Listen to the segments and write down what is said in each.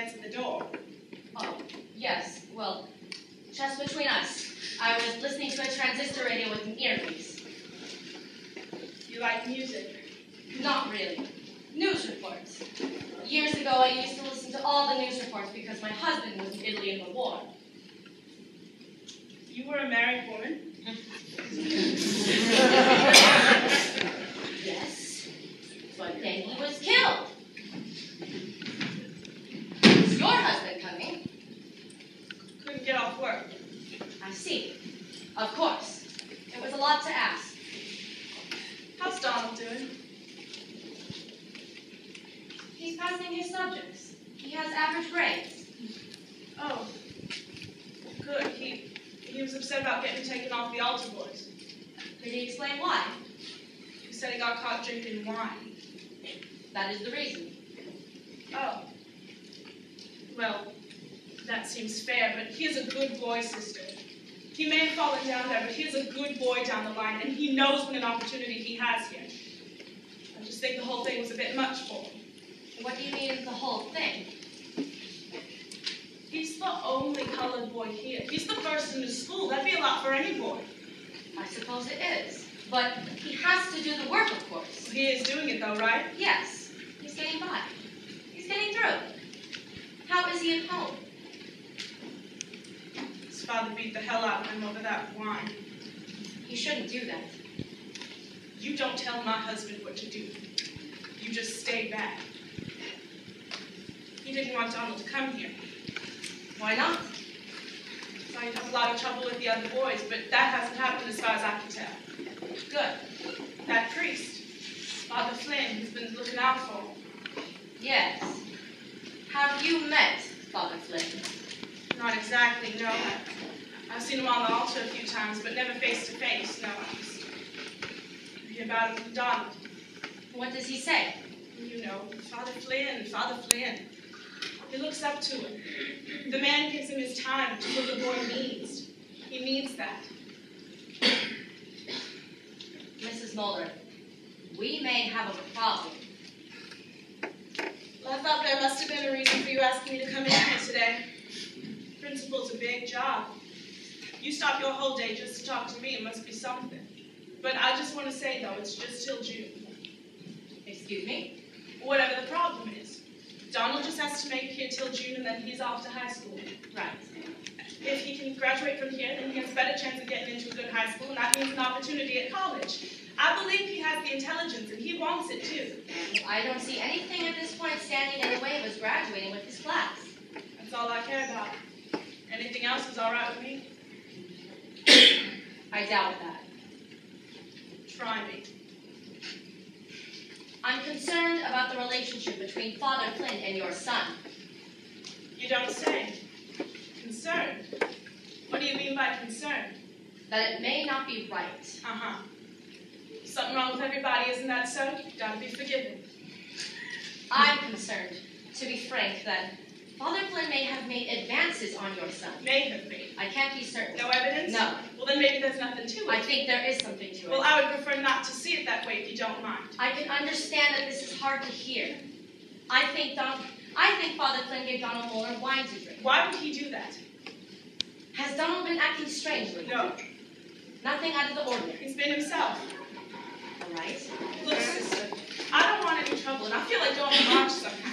answer the door. Oh, yes. Well, just between us, I was listening to a transistor radio with an earpiece. You like music? Not really. News reports. Years ago, I used to listen to all the news reports because my husband was in Italy in the war. You were a married woman? Yes, but then he was killed. Is your husband coming? Couldn't get off work. I see. Of course. It was a lot to ask. How's Donald doing? He's passing his subjects. He has average grades. Oh, good. He was upset about getting taken off the altar boys. Did he explain why? He said he got caught drinking wine. That is the reason. Oh. Well, that seems fair, but he is a good boy, sister. He may have fallen down there, but he is a good boy down the line, and he knows what an opportunity he has here. I just think the whole thing was a bit much for him. What do you mean, the whole thing? He's the only colored boy here. He's the first in the school. That'd be a lot for any boy. I suppose it is. But he has to do the work, of course. He is doing it, though, right? Yes. He's getting by. He's getting through. How is he at home? His father beat the hell out of him over that wine. He shouldn't do that. You don't tell my husband what to do. You just stay back. He didn't want Donald to come here. Why not? Thought he'd have a lot of trouble with the other boys, but that hasn't happened as far as I can tell. Good. That priest, Father Flynn, who's been looking out for him. Yes. Have you met Father Flynn? Not exactly, no. I've seen him on the altar a few times, but never face to face, no. I just hear about him from Donald. What does he say? You know, Father Flynn, Father Flynn. He looks up to him. The man gives him his time to what the boy needs. He needs that. Mrs. Mulder, we may have a problem. Well, I thought there must have been a reason for you asking me to come in here today. Principal's a big job. You stop your whole day just to talk to me. It must be something. But I just want to say, though, it's just till June. Excuse me? Whatever the problem is. Donald just has to make it here till June, and then he's off to high school. Right. If he can graduate from here, then he has a better chance of getting into a good high school, and that means an opportunity at college. I believe he has the intelligence, and he wants it too. I don't see anything at this point standing in the way of us graduating with his class. That's all I care about. Anything else is all right with me. I doubt that. Try me. I'm concerned about the relationship between Father Flynn and your son. You don't say. Concerned? What do you mean by concerned? That it may not be right. Uh-huh. Something wrong with everybody, isn't that so? You've got to be forgiven. I'm concerned, to be frank, that Father Flynn may have made advances on your son. May have made. I can't be certain. No evidence? No. Well, then maybe there's nothing to it. I think there is something to it. Well, I would prefer not to see it that way if you don't mind. I can understand that this is hard to hear. I think Father Flynn gave Donald Muller wine to drink. Why would he do that? Has Donald been acting strangely? No. Nothing out of the ordinary. He's been himself. All right. Look, sister, I don't want any trouble, and I feel like going to march somehow.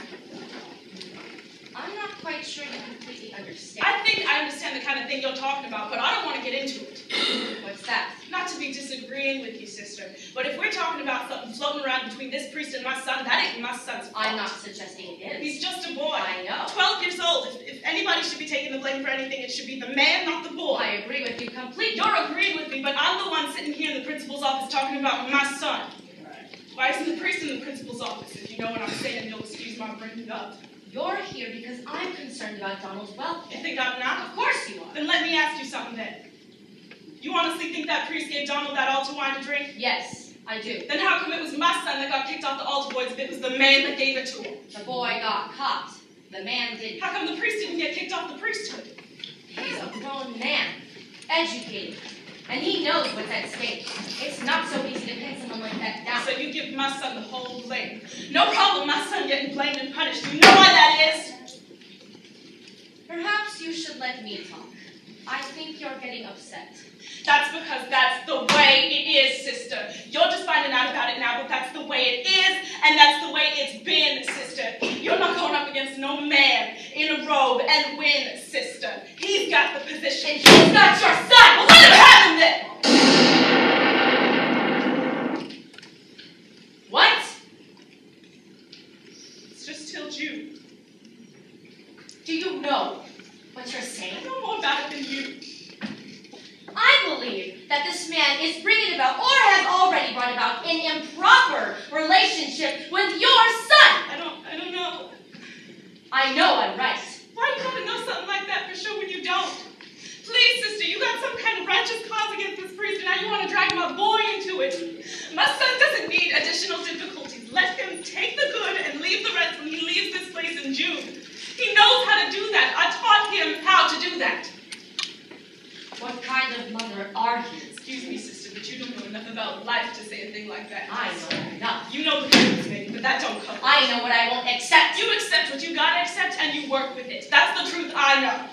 I'm not quite sure you completely understand. I think I understand the kind of thing you're talking about, but I don't want to get into it. What's that? Not to be disagreeing with you, sister, but if we're talking about something floating around between this priest and my son, that ain't my son's fault. I'm not suggesting it is. He's just a boy. I know. 12 years old. If anybody should be taking the blame for anything, it should be the man, not the boy. I agree with you completely. You're agreeing with me, but I'm the one sitting here in the principal's office talking about my son. Why isn't the priest in the principal's office? If you know what I'm saying, you'll excuse my bringing it up. You're here because I'm concerned about Donald's welfare. You think I'm not? Of course you are. Then let me ask you something then. You honestly think that priest gave Donald that altar wine to drink? Yes, I do. Then how come it was my son that got kicked off the altar boys if it was the man that gave it to him? The boy got caught. The man didn't. How come the priest didn't get kicked off the priesthood? He's a grown man, educated, and he knows what's at stake. It's not so easy to pin someone like that down. So you give my son the whole blame. No problem, my son getting blamed and punished. You know why that is? Perhaps you should let me talk. I think you're getting upset. That's because that's the way it is, sister. You're just finding out about it now, but that's the way it is, and that's the way it's been, sister. You're not going up against no man in a robe and win, sister. He's got the position. And he's not your son! Well, let him have him then! What? It's just till June. Do you know what you're I saying? know more about it than you. I believe that this man is bringing about, or has already brought about, an improper relationship with your son. I don't know. I know I'm right. Why do you gotta know something like that for sure when you don't? Please, sister, you got some kind of righteous cause against this priest, and now you want to drag my boy into it. My son doesn't need additional difficulties. Let him take the good and leave the rest when he leaves this place in June. He knows how to do that. I taught him how to do that. What kind of mother are you? Excuse me, sister, but you don't know enough about life to say a thing like that. I know enough. You know the truth, maybe, but that don't cover. I know what I won't accept. You accept what you gotta accept, and you work with it. That's the truth I know.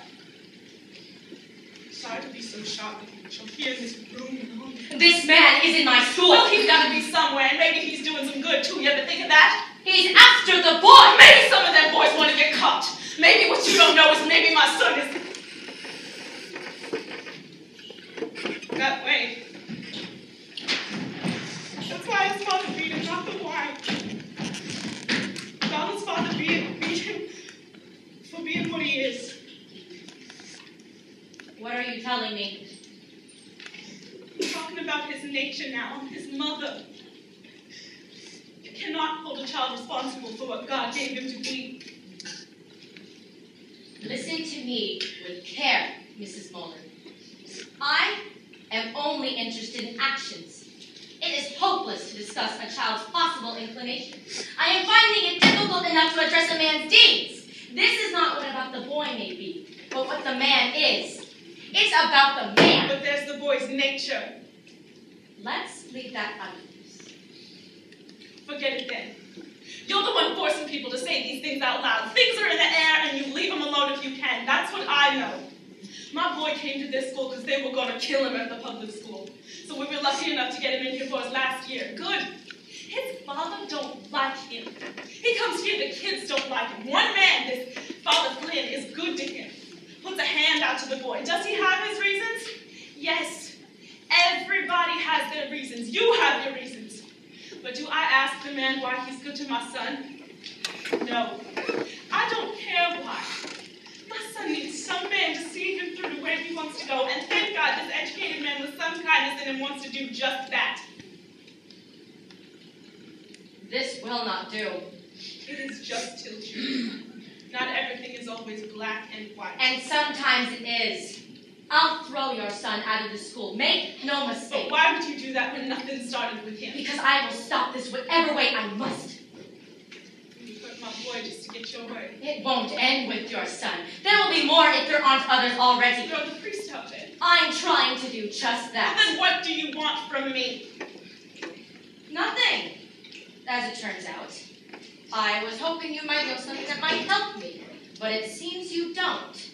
Sorry to be so sharp with you, but you'll hear in this room. This man is in my school. Well, he's gotta be somewhere, and maybe he's doing some good too. You ever think of that? He's after the boy. Maybe some of them boys want to get caught. Maybe what you don't know is maybe my son is that way. That's why his father beat him, not the wine. Donald's father beat him for being what he is. What are you telling me? I'm talking about his nature now, his mother. You cannot hold a child responsible for what God gave him to be. Listen to me with care, Mrs. Muller. I am only interested in actions. It is hopeless to discuss a child's possible inclination. I am finding it difficult enough to address a man's deeds. This is not what about the boy may be, but what the man is. It's about the man. But there's the boy's nature. Let's leave that out of this. Forget it then. You're the one forcing people to say these things out loud. Things are in the air and you leave them alone if you can. That's what I know. My boy came to this school because they were going to kill him at the public school. So we were lucky enough to get him in here for his last year. Good. His father don't like him. He comes here, the kids don't like him. One man, this Father Flynn, is good to him. Puts a hand out to the boy. Does he have his reasons? Yes. Everybody has their reasons. You have your reasons. But do I ask the man why he's good to my son? No. I don't care why. My son needs some man to see him through to where he wants to go, and thank God this educated man with some kindness in him wants to do just that. This will not do. It is just till June. Not everything is always black and white. And sometimes it is. I'll throw your son out of the school. Make no mistake. But why would you do that when nothing started with him? Because I will stop this whatever way I must. You hurt my boy just to get your way. It won't end with your son. There will be more if there aren't others already. Throw the priest out there. I'm trying to do just that. Then what do you want from me? Nothing, as it turns out. I was hoping you might know something that might help me, but it seems you don't.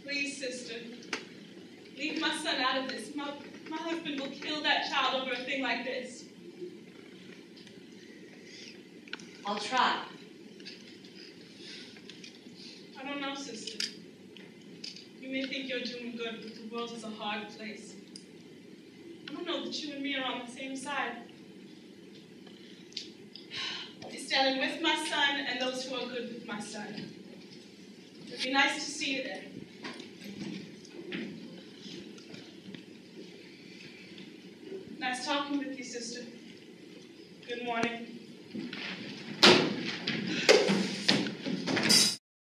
Please, sister, leave my son out of this. My husband will kill that child over a thing like this. I'll try. I don't know, sister. You may think you're doing good, but the world is a hard place. I don't know that you and me are on the same side. I'll be standing with my son and those who are good with my son. It'd be nice to see you there. Nice talking with you, sister. Good morning.